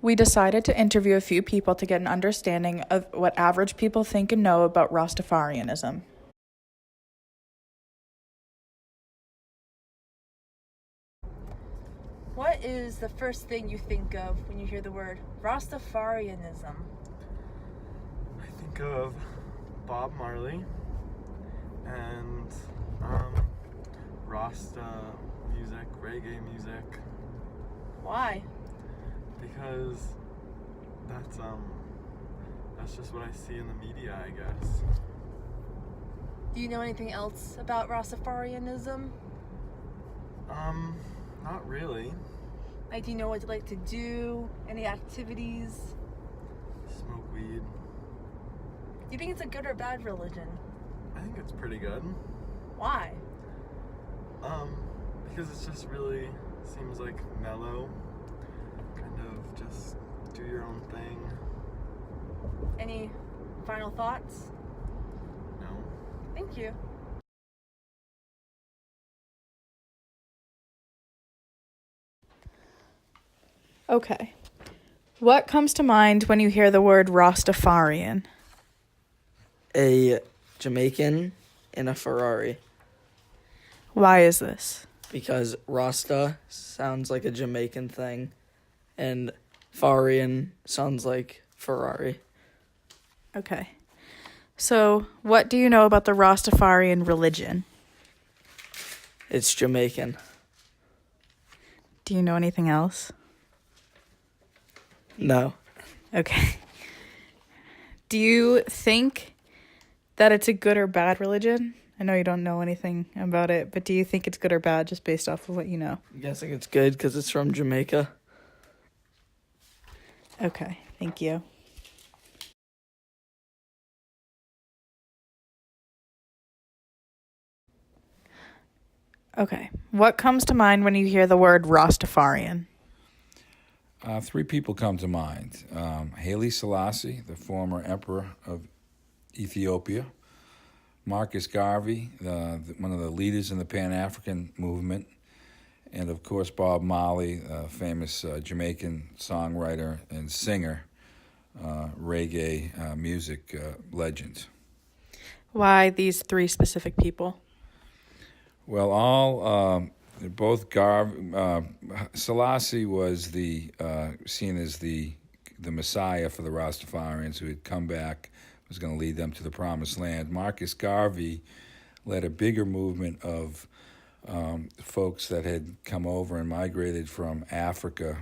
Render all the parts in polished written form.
We decided to interview a few people to get an understanding of what average people think and know about Rastafarianism. What is the first thing you think of when you hear the word Rastafarianism? I think of Bob Marley and Rasta music, reggae music. Why? Because that's just what I see in the media, I guess. Do you know anything else about Rastafarianism? Not really. Like, do you know what you like to do? Any activities? Smoke weed. Do you think it's a good or bad religion? I think it's pretty good. Why? Because it's just really seems like mellow. Kind of just do your own thing. Any final thoughts? No. Thank you. Okay. What comes to mind when you hear the word Rastafarian? A Jamaican in a Ferrari, Why is this? because Rasta sounds like a Jamaican thing and Farian sounds like Ferrari. Okay. So, what do you know about the Rastafarian religion? It's Jamaican. Do you know anything else? No. Okay. Do you think that it's a good or bad religion? I know you don't know anything about it, but do you think it's good or bad just based off of what you know? I'm guessing it's good because it's from Jamaica. Okay, thank you. Okay, what comes to mind when you hear the word Rastafarian? Three people come to mind. Haile Selassie, the former emperor of Ethiopia. Marcus Garvey, one of the leaders in the Pan-African movement. And, of course, Bob Marley, a famous Jamaican songwriter and singer, reggae music legend. Why these three specific people? Well, Selassie was seen as the Messiah for the Rastafarians who had come back, was going to lead them to the Promised Land. Marcus Garvey led a bigger movement of folks that had come over and migrated from Africa,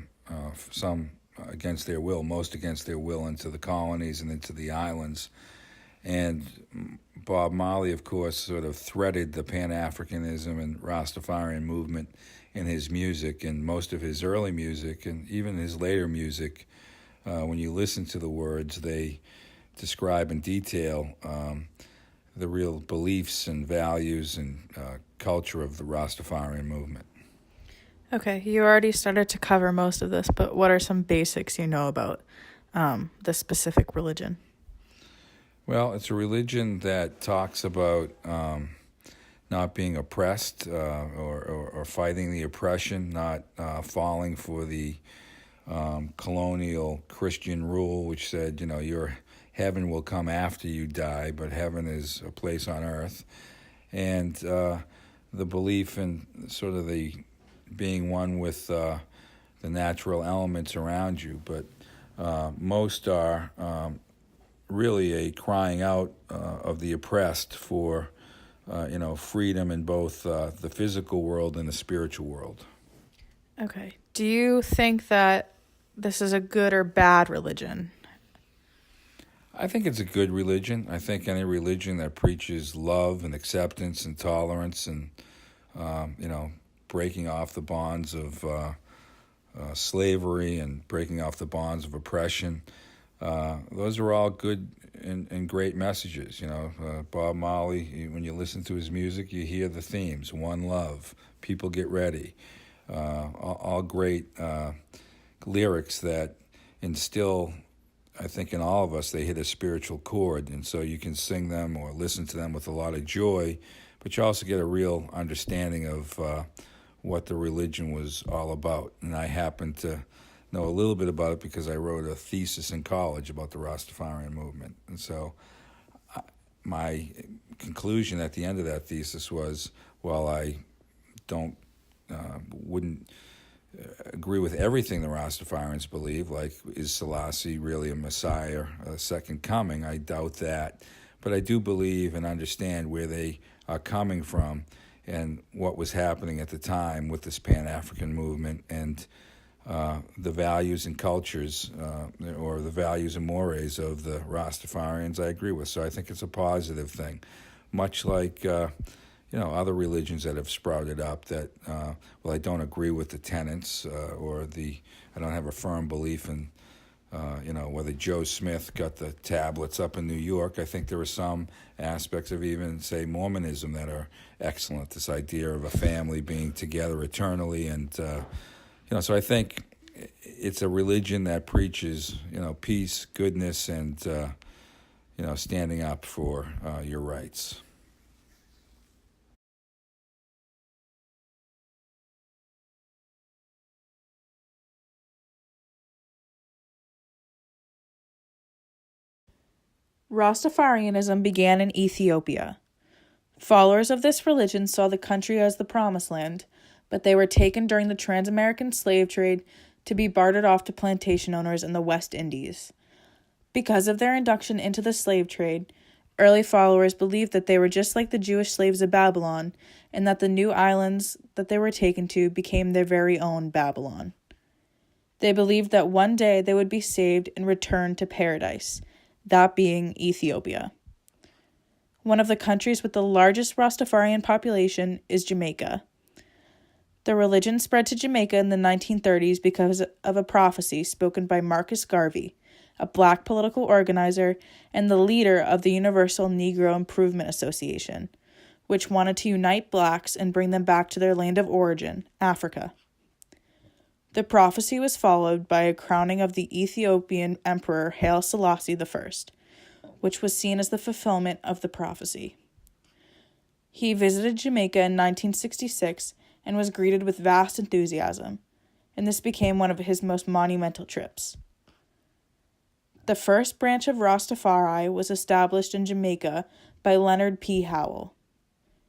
some against their will, most against their will, into the colonies and into the islands. And Bob Marley, of course, sort of threaded the Pan-Africanism and Rastafarian movement in his music, and most of his early music, and even his later music. When you listen to the words, they describe in detail the real beliefs and values and culture of the Rastafarian movement. Okay, you already started to cover most of this, but what are some basics you know about this specific religion? Well, it's a religion that talks about not being oppressed or fighting the oppression, not falling for the colonial Christian rule, which said, your heaven will come after you die, but heaven is a place on earth. And the belief in sort of the being one with the natural elements around you, but most are really a crying out of the oppressed for, freedom in both the physical world and the spiritual world. Okay. Do you think that this is a good or bad religion? I think it's a good religion. I think any religion that preaches love and acceptance and tolerance and, breaking off the bonds of slavery and breaking off the bonds of oppression, those are all good and great messages. Bob Marley, when you listen to his music, you hear the themes: one love, people get ready, all great lyrics that instill, I think, in all of us, they hit a spiritual chord. And so you can sing them or listen to them with a lot of joy, but you also get a real understanding of what the religion was all about. And I happen to know a little bit about it because I wrote a thesis in college about the Rastafarian movement. And so my conclusion at the end of that thesis was, while I wouldn't agree with everything the Rastafarians believe, like is Selassie really a Messiah, a second coming, I doubt that. But I do believe and understand where they are coming from and what was happening at the time with this Pan-African movement and the values and cultures or the values and mores of the Rastafarians I agree with. So I think it's a positive thing, much like other religions that have sprouted up that, I don't agree with the tenets I don't have a firm belief in, whether Joe Smith got the tablets up in New York. I think there are some aspects of even, say, Mormonism that are excellent, this idea of a family being together eternally. And, so I think it's a religion that preaches, peace, goodness, and, standing up for your rights. Rastafarianism began in Ethiopia. Followers of this religion saw the country as the Promised Land, but they were taken during the trans-American slave trade to be bartered off to plantation owners in the West Indies. Because of their induction into the slave trade, early followers believed that they were just like the Jewish slaves of Babylon, and that the new islands that they were taken to became their very own Babylon. They believed that one day they would be saved and returned to paradise, that being Ethiopia. One of the countries with the largest Rastafarian population is Jamaica. The religion spread to Jamaica in the 1930s because of a prophecy spoken by Marcus Garvey, a black political organizer and the leader of the Universal Negro Improvement Association, which wanted to unite blacks and bring them back to their land of origin, Africa. The prophecy was followed by a crowning of the Ethiopian Emperor Haile Selassie I, which was seen as the fulfillment of the prophecy. He visited Jamaica in 1966 and was greeted with vast enthusiasm, and this became one of his most monumental trips. The first branch of Rastafari was established in Jamaica by Leonard P. Howell.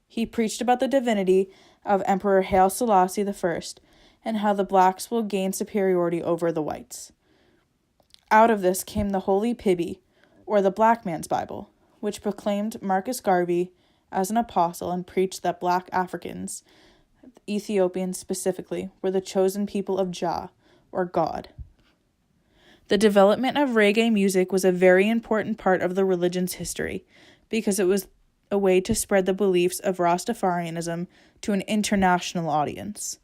He preached about the divinity of Emperor Haile Selassie I and how the blacks will gain superiority over the whites. Out of this came the Holy Pibby, or the Black Man's Bible, which proclaimed Marcus Garvey as an apostle and preached that black Africans, Ethiopians specifically, were the chosen people of Jah, or God. The development of reggae music was a very important part of the religion's history because it was a way to spread the beliefs of Rastafarianism to an international audience.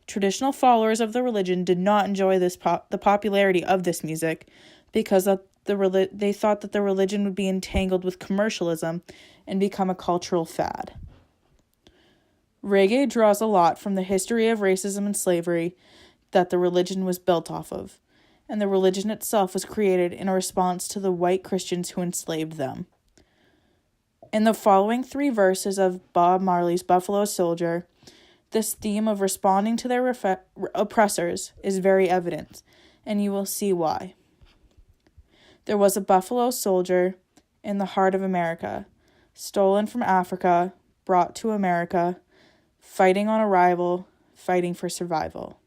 Traditional followers of the religion did not enjoy the popularity of this music because they thought that the religion would be entangled with commercialism and become a cultural fad. Reggae draws a lot from the history of racism and slavery that the religion was built off of, and the religion itself was created in a response to the white Christians who enslaved them. In the following 3 verses of Bob Marley's Buffalo Soldier, this theme of responding to their oppressors is very evident, and you will see why. There was a buffalo soldier in the heart of America, stolen from Africa, brought to America, fighting on arrival, fighting for survival.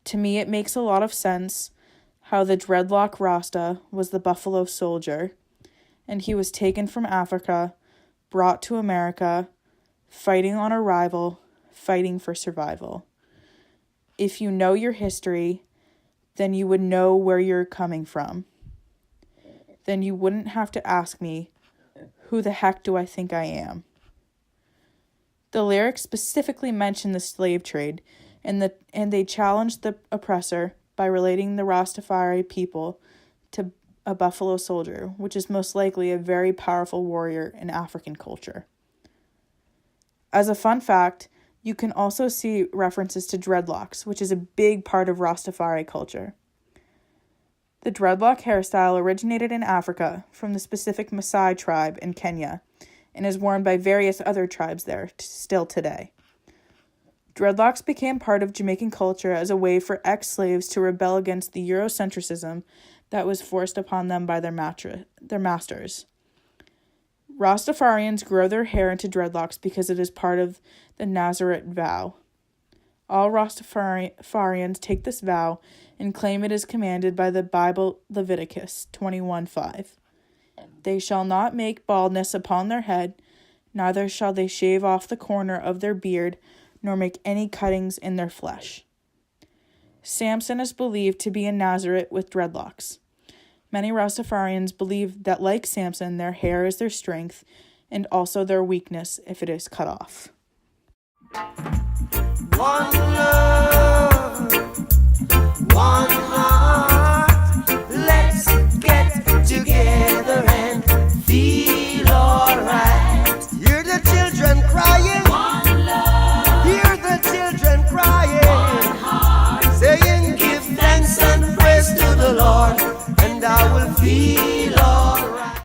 To me, it makes a lot of sense how the dreadlock Rasta was the buffalo soldier, and he was taken from Africa, brought to America, fighting on arrival, fighting for survival. If you know your history, then you would know where you're coming from. Then you wouldn't have to ask me, who the heck do I think I am? The lyrics specifically mention the slave trade, and they challenged the oppressor by relating the Rastafari people to a buffalo soldier, which is most likely a very powerful warrior in African culture. As a fun fact, you can also see references to dreadlocks, which is a big part of Rastafari culture. The dreadlock hairstyle originated in Africa from the specific Maasai tribe in Kenya and is worn by various other tribes there still today. Dreadlocks became part of Jamaican culture as a way for ex-slaves to rebel against the Eurocentrism that was forced upon them by their masters. Rastafarians grow their hair into dreadlocks because it is part of the Nazarite vow. All Rastafarians take this vow and claim it is commanded by the Bible Leviticus 21:5. They shall not make baldness upon their head, neither shall they shave off the corner of their beard, nor make any cuttings in their flesh. Samson is believed to be a Nazarite with dreadlocks. Many Rastafarians believe that, like Samson, their hair is their strength and also their weakness if it is cut off. One love, one heart.